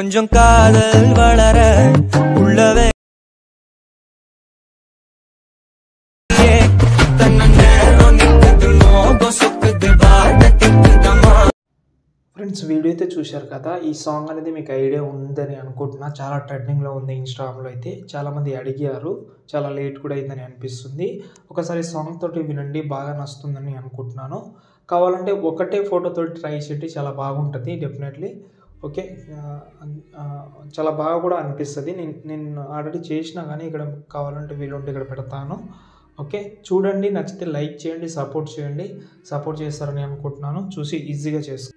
கொஞ்சம் காதல் வளர உள்ளவே ఫ్రెండ్స్ వీడియో అయితే చూశారు కదా. ఈ సాంగ్ అనేది మీకు ఐడియా ఉందని అనుకుంటున్నా. చాలా ట్రెండింగ్లో ఉంది ఇన్స్టాగ్రామ్లో అయితే. చాలామంది అడిగారు, చాలా లేట్ కూడా అయిందని అనిపిస్తుంది. ఒకసారి సాంగ్ తోటి వినండి, బాగా నచ్చుతుందని అనుకుంటున్నాను. కావాలంటే ఒకటే ఫోటోతో ట్రై చేయండి, చాలా బాగుంటుంది డెఫినెట్లీ. ఓకే, చాలా బాగా కూడా అనిపిస్తుంది. నేను ఆల్రెడీ చేసినా కానీ ఇక్కడ కావాలంటే వీలుంటే ఇక్కడ పెడతాను. ఓకే, చూడండి, నచ్చితే లైక్ చేయండి, సపోర్ట్ చేయండి. సపోర్ట్ చేస్తారని అనుకుంటున్నాను. చూసి ఈజీగా చేసుకో.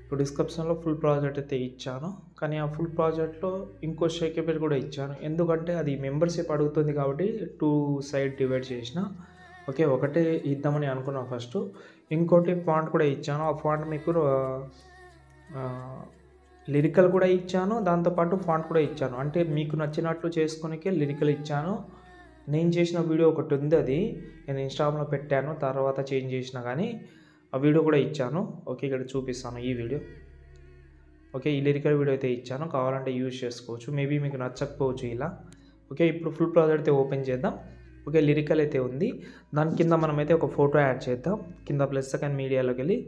ఇప్పుడు డిస్క్రిప్షన్లో ఫుల్ ప్రాజెక్ట్ అయితే ఇచ్చాను, కానీ ఆ ఫుల్ ప్రాజెక్ట్లో ఇంకో షేకేబెల్ కూడా ఇచ్చాను. ఎందుకంటే అది మెంబర్షిప్ అడుగుతుంది కాబట్టి 2 సైడ్ డివైడ్ చేసిన. ఓకే, ఒకటే ఇద్దామని అనుకున్నాను ఫస్ట్. ఇంకోటి ఫాంట్ కూడా ఇచ్చాను. ఆ ఫాంట్ మీకు లిరికల్ కూడా ఇచ్చాను, దాంతోపాటు ఫాంట్ కూడా ఇచ్చాను. అంటే మీకు నచ్చినట్లు చేసుకునేకే లిరికల్ ఇచ్చాను. నేను చేసిన వీడియో ఒకటి ఉంది, అది నేను ఇన్స్టాగ్రామ్లో పెట్టాను, తర్వాత చేంజ్ చేసిన, కానీ ఆ వీడియో కూడా ఇచ్చాను. ఓకే, ఇక్కడ చూపిస్తాను ఈ వీడియో. ఓకే, ఈ లిరికల్ వీడియో అయితే ఇచ్చాను, కావాలంటే యూజ్ చేసుకోవచ్చు. మేబీ మీకు నచ్చకపోవచ్చు ఇలా. ఓకే, ఇప్పుడు ఫుల్ ప్రాజెక్ట్ అయితే ఓపెన్ చేద్దాం. ఓకే, లిరికల్ అయితే ఉంది. దాని కింద మనమైతే ఒక ఫోటో యాడ్ చేద్దాం. కింద +2 మీడియాలోకి వెళ్ళి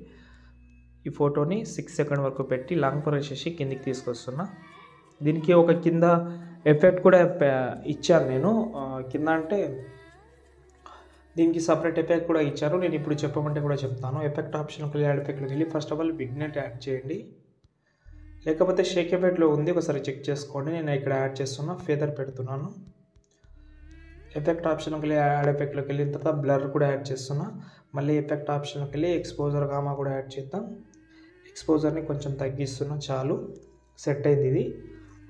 ఈ ఫోటోని 6 సెకండ్ వరకు పెట్టి లాంగ్ ప్రెస్ చేసి కిందికి తీసుకొస్తున్నా. దీనికి ఒక కింద ఎఫెక్ట్ కూడా ఇచ్చాను నేను. కింద అంటే దీనికి సపరేట్ ఎఫెక్ట్ కూడా ఇచ్చారు. నేను ఇప్పుడు చెప్పమంటే కూడా చెప్తాను. ఎఫెక్ట్ ఆప్షన్కి వెళ్ళి యాడ్ ఎఫెక్ట్లోకి వెళ్ళి first of all vignette add చేయండి, లేకపోతే షేక్ ఎఫెక్ట్లో ఉంది, ఒకసారి చెక్ చేసుకోండి. నేను ఇక్కడ యాడ్ చేస్తున్నా, ఫెదర్ పెడుతున్నాను. ఎఫెక్ట్ ఆప్షన్కి వెళ్ళి యాడ్ ఎఫెక్ట్లోకి వెళ్ళిన తర్వాత బ్లర్ కూడా యాడ్ చేస్తున్నా. మళ్ళీ ఎఫెక్ట్ ఆప్షన్కి వెళ్ళి ఎక్స్పోజర్ గామా కూడా యాడ్ చేద్దాం. ఎక్స్పోజర్ని కొంచెం తగ్గిస్తున్నా, చాలు, సెట్ అయింది ఇది.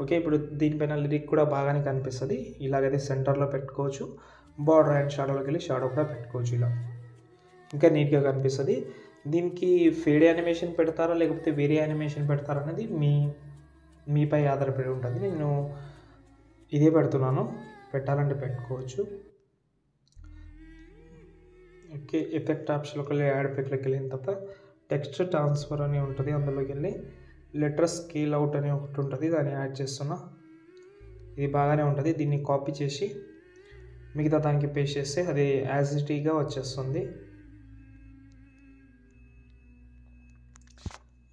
ఓకే, ఇప్పుడు దీనిపైన లిరిక్ కూడా బాగానే కనిపిస్తుంది. ఇలాగైతే సెంటర్లో పెట్టుకోవచ్చు. బార్డర్ అండ్ షాడోలోకి వెళ్ళి షాడో కూడా పెట్టుకోవచ్చు. ఇలా ఇంకా నీట్గా కనిపిస్తుంది. దీనికి ఫేడ్ యానిమేషన్ పెడతారా లేకపోతే వేరే యానిమేషన్ పెడతారా అనేది మీపై ఆధారపడి ఉంటుంది. నేను ఇదే పెడుతున్నాను, పెట్టాలంటే పెట్టుకోవచ్చు. ఓకే, ఎఫెక్ట్ ఆప్షన్లోకి వెళ్ళి యాడ్ ఎఫెక్ట్లోకి వెళ్ళిన తర్వాత టెక్స్ట్ ట్రాన్స్ఫర్ అని ఉంటుంది, అందులోకి వెళ్ళి లెటర్ స్కేల్ అవుట్ అని ఒకటి ఉంటుంది, దాన్ని యాడ్ చేస్తున్నా. ఇది బాగానే ఉంటుంది. దీన్ని కాపీ చేసి మిగతా దానికి పేస్ట్ చేస్తే అది యాజ్ ఇట్ ఈస్గా వచ్చేస్తుంది.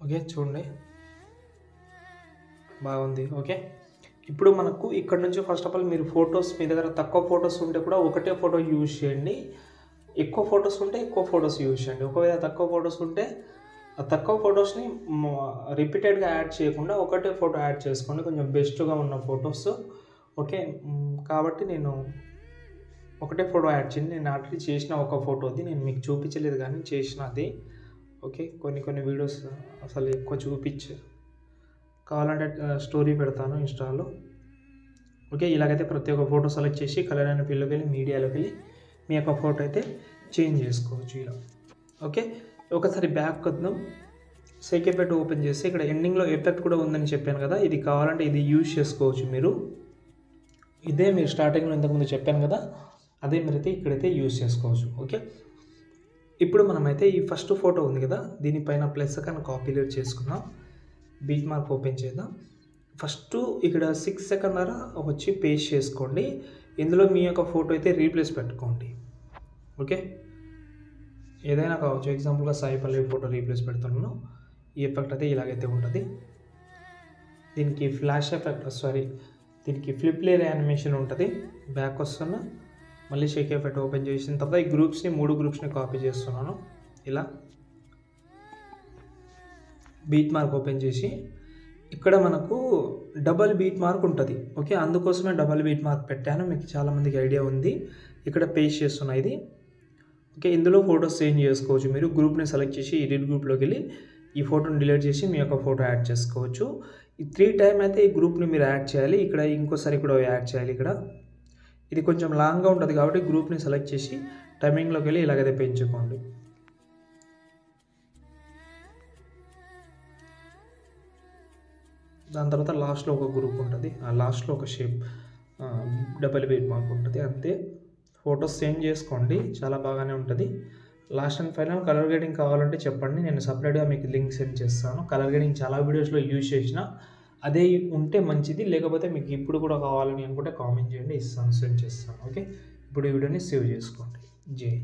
ఓకే, చూడండి, బాగుంది. ఓకే, ఇప్పుడు మనకు ఇక్కడ నుంచి ఫస్ట్ ఆఫ్ ఆల్ మీరు ఫొటోస్, మీ దగ్గర తక్కువ ఫొటోస్ ఉంటే కూడా ఒకటే ఫోటో యూజ్ చేయండి. ఎక్కువ ఫొటోస్ ఉంటే ఎక్కువ ఫొటోస్ యూజ్ చేయండి. ఒకవేళ తక్కువ ఫొటోస్ ఉంటే ఆ తక్కువ ఫొటోస్ని రిపీటెడ్గా యాడ్ చేయకుండా ఒకటే ఫోటో యాడ్ చేసుకోండి, కొంచెం బెస్ట్గా ఉన్న ఫొటోస్. ఓకే, కాబట్టి నేను ఒకటే ఫోటో యాడ్ చేయండి. నేను ఆల్రెడీ చేసిన ఒక ఫోటోది, నేను మీకు చూపించలేదు కానీ చేసినది. ఓకే, కొన్ని వీడియోస్ అసలు ఎక్కువ కావాలంటే స్టోరీ పెడతాను ఇన్స్టాలో. ఓకే, ఇలాగైతే ప్రతి ఒక్క ఫోటో సెలెక్ట్ చేసి కలర్ అండ్ ఫీల్డ్లోకి వెళ్ళి మీడియాలోకి వెళ్ళి మీ యొక్క ఫోటో అయితే చేంజ్ చేసుకోవచ్చు ఇలా. ఓకే, ఒకసారి బ్యాక్ వద్దాం. షేక్ ఎఫెక్ట్ ఓపెన్ చేసి ఇక్కడ ఎండింగ్లో ఎఫెక్ట్ కూడా ఉందని చెప్పాను కదా, ఇది కావాలంటే ఇది యూజ్ చేసుకోవచ్చు మీరు. ఇదే మీరు స్టార్టింగ్లో ఇంతకుముందు చెప్పాను కదా, అదే మీరైతే ఇక్కడైతే యూజ్ చేసుకోవచ్చు. ఓకే, ఇప్పుడు మనమైతే ఈ ఫస్ట్ ఫోటో ఉంది కదా, దీనిపైన +2 కాపీ చేసుకుందాం. బీట్ మార్క్ ఓపెన్ చేద్దాం. ఫస్ట్ ఇక్కడ 6 సెకండ్ ద్వారా వచ్చి పేస్ట్ చేసుకోండి. ఇందులో మీ యొక్క ఫోటో అయితే రీప్లేస్ పెట్టుకోండి. ఓకే, ఏదైనా కావచ్చు. ఎగ్జాంపుల్గా సాయి పల్లవి ఫోటో రీప్లేస్ పెడుతున్నాను. ఈ ఎఫెక్ట్ అయితే ఇలాగైతే ఉంటుంది. దీనికి ఫ్లాష్ ఎఫెక్ట్, దీనికి ఫ్లిప్ లేయర్ యానిమేషన్ ఉంటుంది. బ్యాక్ వస్తున్నా, మళ్ళీ షేక్ ఎఫెక్ట్ ఓపెన్ చేసిన తర్వాత ఈ 3 గ్రూప్స్ని కాపీ చేస్తున్నాను. ఇలా బీట్ మార్క్ ఓపెన్ చేసి ఇక్కడ మనకు డబల్ బీట్ మార్క్ ఉంటుంది. ఓకే, అందుకోసమే డబల్ బీట్ మార్క్ పెట్టాను, మీకు చాలామందికి ఐడియా ఉంది. ఇక్కడ పేస్ట్ చేస్తున్నా ఇది. ఓకే, ఇందులో ఫోటోస్ చేంజ్ చేసుకోవచ్చు. మీరు గ్రూప్ని సెలెక్ట్ చేసి ఎడిట్ గ్రూప్లోకి వెళ్ళి ఈ ఫోటోని డిలీట్ చేసి మీ యొక్క ఫోటో యాడ్ చేసుకోవచ్చు. ఈ 3 టైం అయితే ఈ గ్రూప్ని మీరు యాడ్ చేయాలి. ఇక్కడ ఇంకోసారి కూడా యాడ్ చేయాలి. ఇక్కడ ఇది కొంచెం లాంగ్గా ఉంటుంది కాబట్టి గ్రూప్ని సెలెక్ట్ చేసి టైమింగ్లోకి వెళ్ళి ఇలాగైతే పెంచుకోండి. దాని తర్వాత లాస్ట్లో ఒక గ్రూప్ ఉంటుంది, ఆ లాస్ట్లో ఒక షేప్ డబల్ బీట్ మార్క్ ఉంటుంది. అంతే, ఫొటోస్ చేంజ్ చేసుకోండి, చాలా బాగానే ఉంటుంది. Last and final colour grading కావాలంటే చెప్పండి, నేను సపరేట్గా మీకు లింక్ సెండ్ చేస్తాను. కలర్ గ్రేడింగ్ చాలా వీడియోస్లో యూజ్ చేసిన, అదే ఉంటే మంచిది, లేకపోతే మీకు ఇప్పుడు కూడా కావాలని అనుకుంటే కామెంట్ చేయండి, ఇస్తాను, సెండ్ చేస్తాను. ఓకే, ఇప్పుడు ఈ వీడియోని సేవ్ చేసుకోండి. జై